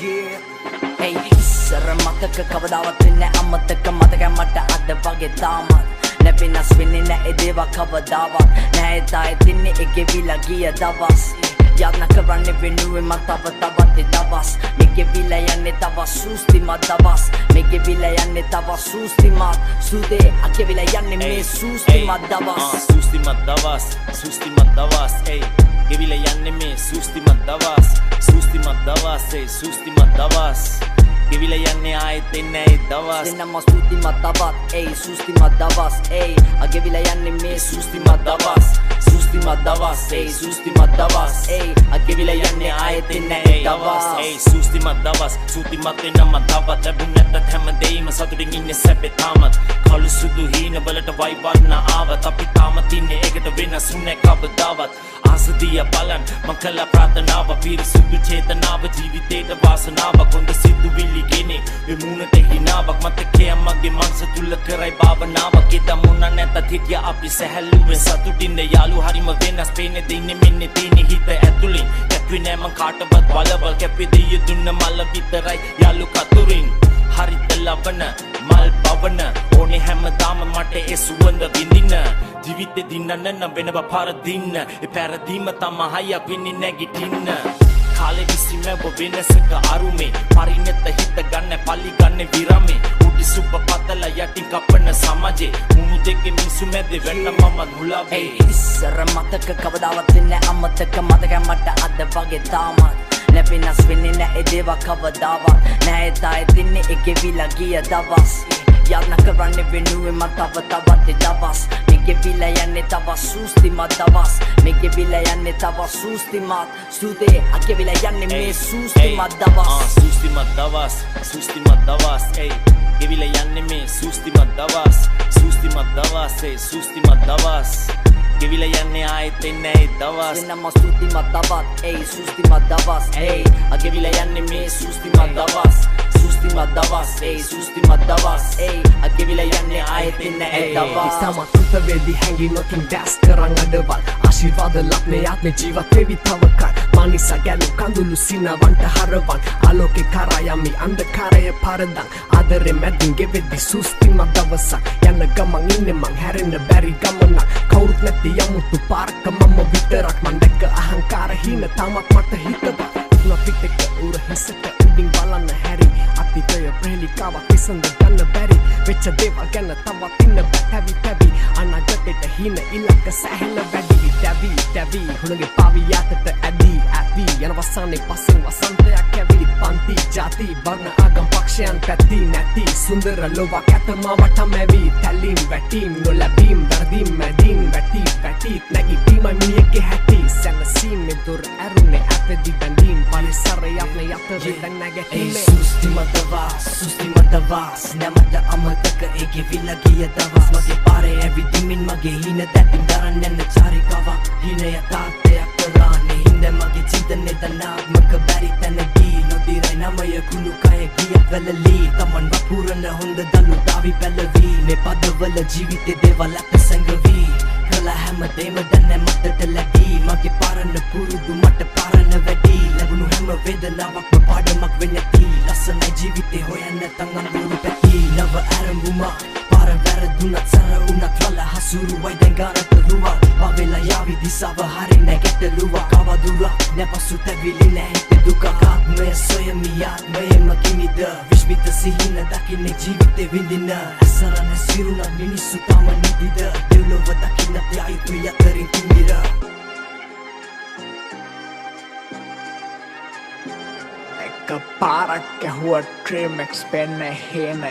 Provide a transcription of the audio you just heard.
Hey, ඉස්සර මතක කවදාවත් වෙන්නේ අමතක මතක මට අද වගේ තාමත් නැපිනස් වෙන්නේ නැහැ දේව කවදාවත් නැහැ තායි තින්නේ එකවිලා ගිය දවස් යන්න කරන්නේ වෙනුවෙන් මම තවත් දවස් මේකෙවිලා යන්නේ තව සූස්තිමත් දවස් මේකෙවිලා යන්නේ තව සූස්තිමත් සුදේ අකෙවිලා යන්නේ මේ සූස්තිමත් දවස් සූස්තිමත් දවස් hey ගෙවිලා යන්නේ මේ සූස්තිමත් දවස් hey සූස්තිමත් දවස් ගෙවිලා යන්නේ ආයෙත් එන්නේ ඒ දවස් දෙන්නම සූස්තිමත් දවස් hey සූස්තිමත් දවස් hey අගෙවිලා යන්නේ මේ සූස්තිමත් දවස් hey සූස්තිමත් දවස් hey අගෙවිලා යන්නේ ආයෙත් එන්නේ ඒ දවස් hey සූස්තිමත් දවස් සූතිමත් වෙනම තවත් ලැබුණ නැත්නම් හැමදේම සතුටින් ඉන්නේ සැපේ තාමත් කළු සුදු හීන වලට වයිවන්න ආවත් අපි තාමත් ඉන්නේ ඒකට වෙනස් වුණේ කවදාවත් ආසදිය බලන් මං කළා ප්‍රාර්ථනාව පිරිසුදු චේතනාව ජීවිතේට වාසනාව කොන්ද සිතුවිලි ගෙනේ වෙමුණට හිනාවක් මතකයේ මගේ මනස තුල කරයි භාවනාවක් එදා මොන නැතත් හිටිය අපි සැහැල්ලුවෙන් සතුටින් යාළු හරිම වෙනස් පේන්නේ දෙන්නේ මෙන්න තියෙන්නේ හිත ඇතුලින් කැපුවේ නෑ මං කාටවත් බලවල් කැපේ දෙය දුන්න මල විතරයි යාළු කතුරින් හරිත ලබන මල් පවන ඕනේ හැමදාම මට ඒ සුවඳ විඳින්න ජීවිතේ දින්නන්න නම් වෙනව පරදින්න ඒ පැරදීම තමයි වෙන්නේ නැගිටින්න කාලේ විසිමව වෙනසක අරුමේ පරිණත හිත ගන්න පල්ලි ගන්න විරමේ උඩි සුප පතල යටි කපන සමාජේ මුණු දෙකේ මිසු මැද වෙන්න මම මුලාවේ ඉස්සර මතක කවදාවත් වෙන්නේ අමතක මතක මට අද වගේ තාමත් නැපිනස් වෙන්නේ නැහැ දේව කවදාවත් නැහැ තායි තින්නේ එකවිලා ගිය දවස් යන්න කරන්නේ වෙනුවෙන් මම තවත් දවස් මේකෙවිලා යන්නේ තව සූස්තිමත් දවස් මේකෙවිලා යන්නේ තව සූස්තිමත් සුදේ අකෙවිලා යන්නේ මේ සූස්තිමත් දවස් සූස්තිමත් දවස් hey ගෙවිලා යන්නේ මේ සූස්තිමත් දවස් hey සූස්තිමත් දවස් ගෙවිලා යන්නේ ආයෙත් එන්නේ ඒ දවස් දෙන්නම සූස්තිමත් දවස් hey සූස්තිමත් දවස් hey අගෙවිලා යන්නේ මේ සූස්තිමත් දවස් hey සූස්තිමත් දවස් hey අගෙවිලා යන්නේ ආයෙත් එන්නේ ඒ දවස් ඉස්සම කෘතවේදී හැංගීමකින් දැස් කරන් අඩවල් ආශිර්වාද ලබ්නේ ආත්මේ ජීවත් වෙවි තව කල් මානිසා ගැලු කඳුළු සිනවන්ට හරවන් ආලෝකේ කරා යමි අන්ධකාරය පරදන් ආදරේ මැදින් ගෙවෙද්දි සූස්තිමත් දවසක් යන්න ගමන් ඉන්නේ මං හැරෙන්න බැරි ගමනක් කවුරුත් නැති යමුතු පාරක මම විතරක් මං දැක්ක අහංකාර හින තාමත් මට හිතවත් ලපිටක උර හිසට උඩින් බලන්න හැරි අතීතය ප්‍රේලිකාවක් විසඳ ගන්න බැරි වෙච්ච දේවල් ගැන තවත් ඉන්න බැටවි පැවි අනාගතේට හින ඉලක්ක සැහැල්ල වැඩි දැවි හුණගේ පාවි යටට ඇදී යන වසන්නේ පස්සෙන් වසන්තයක් ඇවිලි පන්ති ජාති වර්ණ ආගම් පක්ෂයන් පැති නැති සුන්දර ලෝකයක් ඇතම වටම ඇවි තැලීම් වැටීම් නොලැබීම් දර්දීම් මැදීම් වැටි නැගිටීම මිනිහගේ හැටි සැනසීම් දුර ඇරුනේ ඇපෙදි බැඳීම් පරිසරයක් නේ යතර දැන් නැගීමේ සූස්තිමත් දවස් නැමත අමතක ඒකෙවිලා ගිය දවස් මගේ පාරේ ඇවිදිමින් මගේ හින දැටින් දරන්න යන චාරිකාවක් හින යථාර්ථයක් කරන්නේ හින්ද මගේ චින්තනේ තනාත්මක බැරි තැනදී නොදිරයි නමය කුණු කය ගියත් වැළලී තමන් වපුරන හොඳ දලු දාවි පැලවි මේ පදවල ජීවිතේ දේවල් අත සංගවි කළා හැමදේම දැන මතට ලැබී මගේ පාරන පුරුදු මට පාරන වැඩි ලැබුණු හැම වේදනාවක්ම පාඩමක් වෙන්නති ලස්සනයි ජීවිතේ හොයන්න තං අඳුරු පැති නව ආරම්භුමා පාර වැරදුනත් සර උනත් වල හසුරුවයි දැන් ගානට රුවක් පවෙලා යාවි දිසාව හරින්නේ ගැටලුවක් කවදුරක් නැපසු තැවිලි නැහැ දුක ආත්මය සොයමි ආත්මයම කිමිද විශ්මිත සිහින දකින්නේ ජීවිතේ විඳින අසරණ සිරුණ මිනිස්සු තම නිදිද දෙව්ලොව දකින්න යයිතු යතරින් කිමිර එක පාරක් ඇහුව ට්‍රේමෙක්ස් පෙන්න හේන